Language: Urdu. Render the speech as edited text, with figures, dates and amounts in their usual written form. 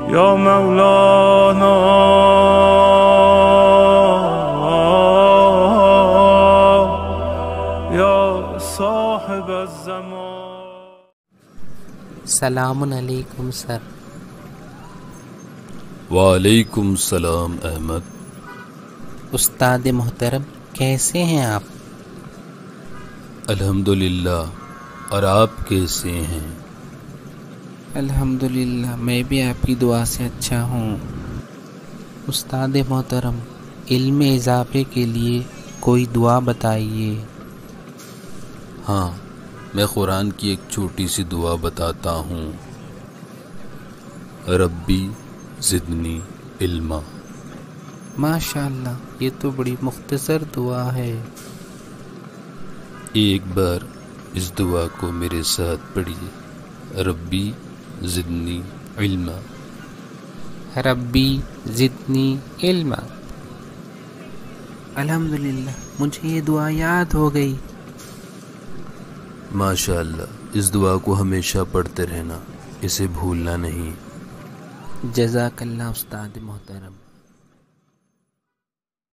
یا مولانا یا صاحب الزمان. سلام علیکم سر. وعلیکم السلام احمد. استاد محترم کیسے ہیں آپ؟ الحمدللہ، اور آپ کیسے ہیں؟ الحمدللہ میں بھی آپ کی دعا سے اچھا ہوں. استاد محترم علم اضافے کے لیے کوئی دعا بتائیے. ہاں، میں قرآن کی ایک چھوٹی سی دعا بتاتا ہوں. ربی زدنی علما. ماشاء اللہ، یہ تو بڑی مختصر دعا ہے. ایک بار اس دعا کو میرے ساتھ پڑھیے. ربی زدنی علما. ربی زدنی علما. الحمدللہ مجھے یہ دعا یاد ہو گئی. ماشاء اللہ، اس دعا کو ہمیشہ پڑھتے رہنا، اسے بھولنا نہیں. جزاک اللہ استاد محترم.